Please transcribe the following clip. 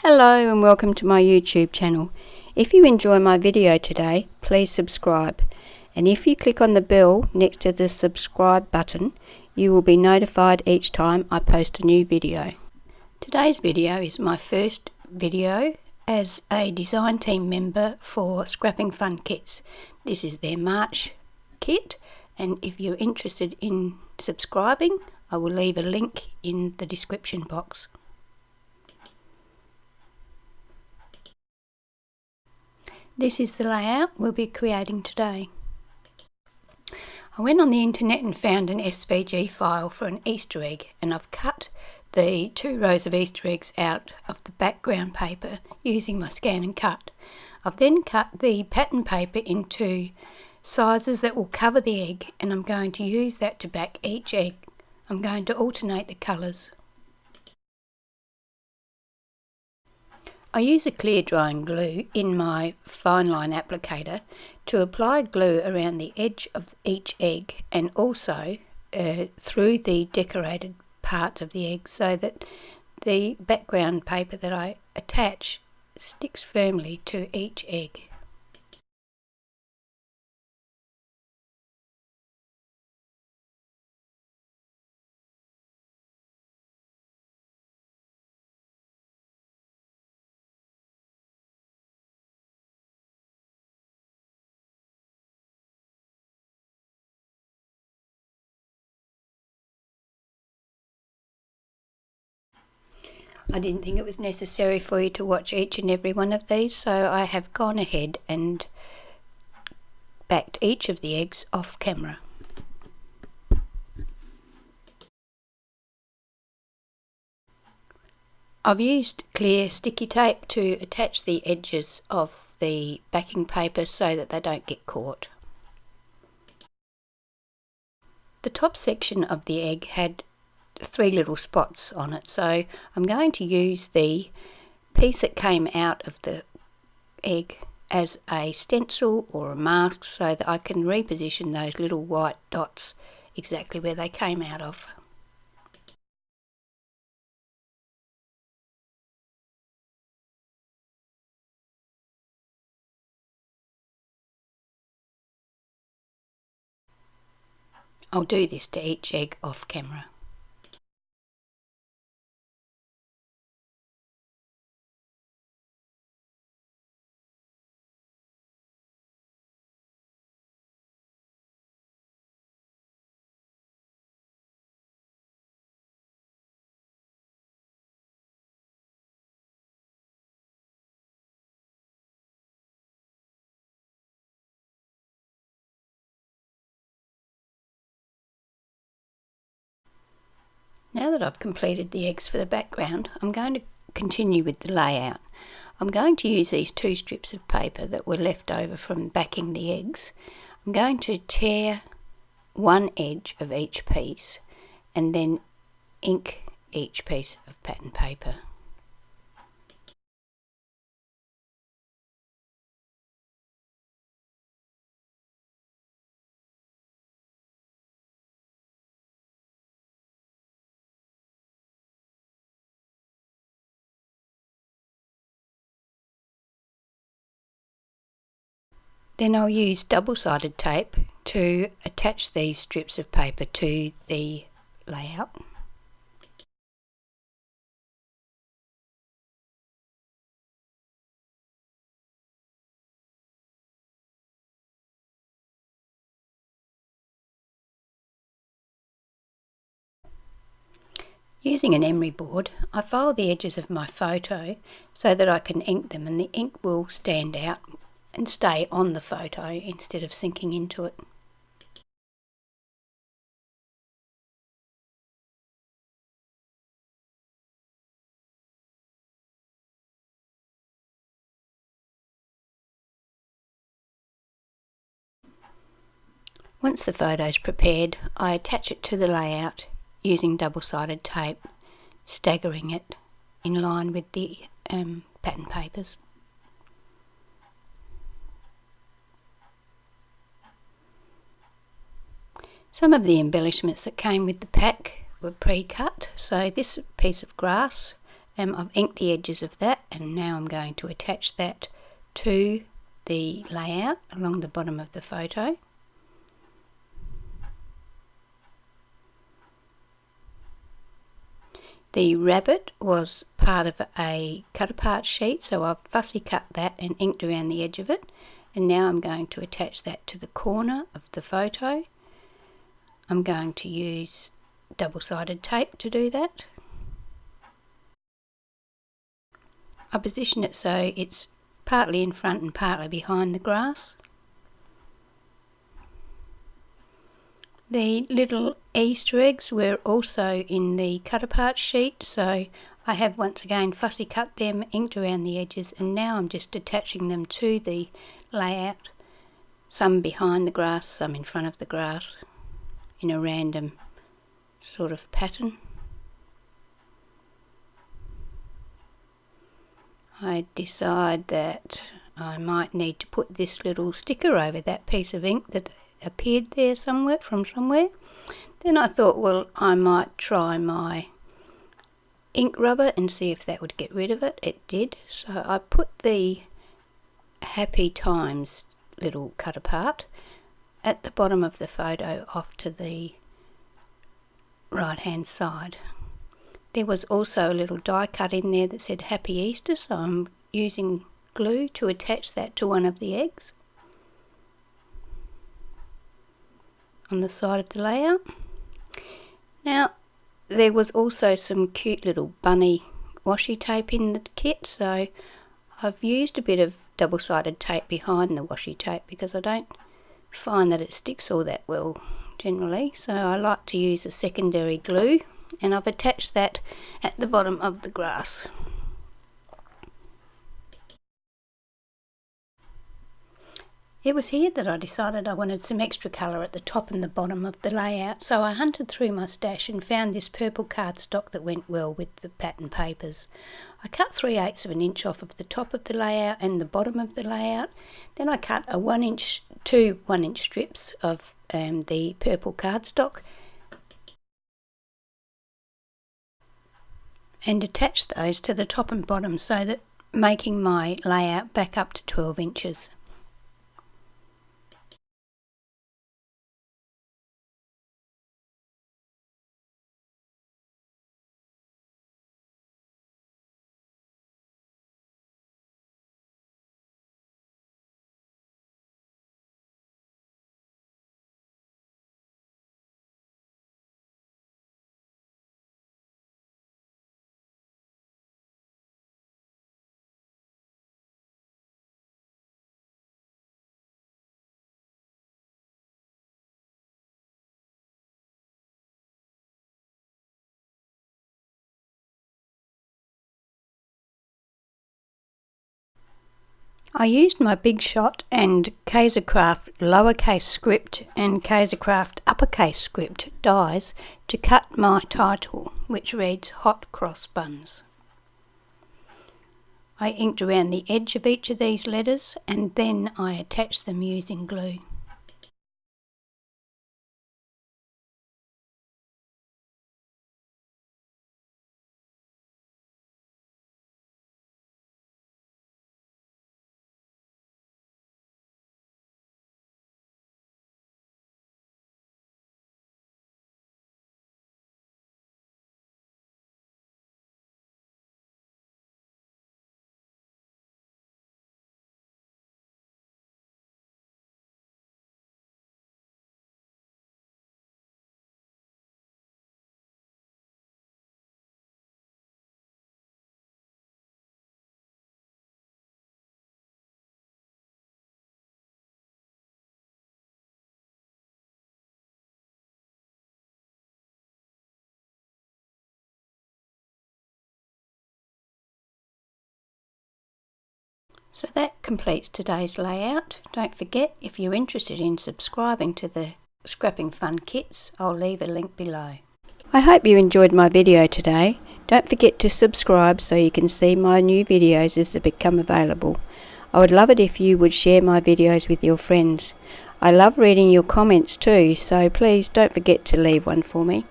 Hello and welcome to my YouTube channel. If you enjoy my video today, please subscribe, and if you click on the bell next to the subscribe button, you will be notified each time I post a new video. Today's video is my first video as a design team member for Scrapping Fun Kits. This is their March kit, and if you're interested in subscribing, I will leave a link in the description box. This is the layout we'll be creating today. I went on the internet and found an SVG file for an Easter egg, and I've cut the 2 rows of Easter eggs out of the background paper using my scan and cut. I've then cut the pattern paper into sizes that will cover the egg, and I'm going to use that to back each egg. I'm going to alternate the colours. I use a clear drying glue in my fine line applicator to apply glue around the edge of each egg and also through the decorated parts of the egg, so that the background paper that I attach sticks firmly to each egg. I didn't think it was necessary for you to watch each and every one of these, so I have gone ahead and backed each of the eggs off camera. I've used clear sticky tape to attach the edges of the backing paper so that they don't get caught. The top section of the egg had 3 little spots on it, so I'm going to use the piece that came out of the egg as a stencil or a mask so that I can reposition those little white dots exactly where they came out of. I'll do this to each egg off camera. Now that I've completed the eggs for the background, I'm going to continue with the layout. I'm going to use these 2 strips of paper that were left over from backing the eggs. I'm going to tear one edge of each piece and then ink each piece of pattern paper. Then I'll use double-sided tape to attach these strips of paper to the layout. Using an emery board, I file the edges of my photo so that I can ink them, and the ink will stand out and stay on the photo instead of sinking into it. Once the photo is prepared, I attach it to the layout using double-sided tape, staggering it in line with the pattern papers. Some of the embellishments that came with the pack were pre-cut, so this piece of grass I've inked the edges of that, and now I'm going to attach that to the layout along the bottom of the photo. The rabbit was part of a cut apart sheet, so I've fussy cut that and inked around the edge of it, and now I'm going to attach that to the corner of the photo. I'm going to use double-sided tape to do that. I position it so it's partly in front and partly behind the grass. The little Easter eggs were also in the cut apart sheet, so I have once again fussy cut them, inked around the edges, and now I'm just attaching them to the layout, some behind the grass, some in front of the grass, in a random sort of pattern. I decide that I might need to put this little sticker over that piece of ink that appeared there somewhere, from somewhere. Then I thought, well, I might try my ink rubber and see if that would get rid of it. It did. So I put the Happy Times little cut apart at the bottom of the photo off to the right hand side. There was also a little die cut in there that said Happy Easter, so I'm using glue to attach that to one of the eggs on the side of the layout. Now, there was also some cute little bunny washi tape in the kit, so I've used a bit of double-sided tape behind the washi tape because I don't find that it sticks all that well generally, so I like to use a secondary glue, and I've attached that at the bottom of the grass. It was here that I decided I wanted some extra colour at the top and the bottom of the layout, so I hunted through my stash and found this purple cardstock that went well with the pattern papers. I cut 3/8 of an inch off of the top of the layout and the bottom of the layout. Then I cut two 1-inch strips of the purple cardstock and attached those to the top and bottom, so that making my layout back up to 12 inches. I used my Big Shot and Kaisercraft lowercase script and Kaisercraft uppercase script dies to cut my title, which reads Hot Cross Buns. I inked around the edge of each of these letters and then I attached them using glue. So that completes today's layout. Don't forget, if you're interested in subscribing to the Scrapping Fun kits, I'll leave a link below. I hope you enjoyed my video today. Don't forget to subscribe so you can see my new videos as they become available. I would love it if you would share my videos with your friends. I love reading your comments too, so please don't forget to leave one for me.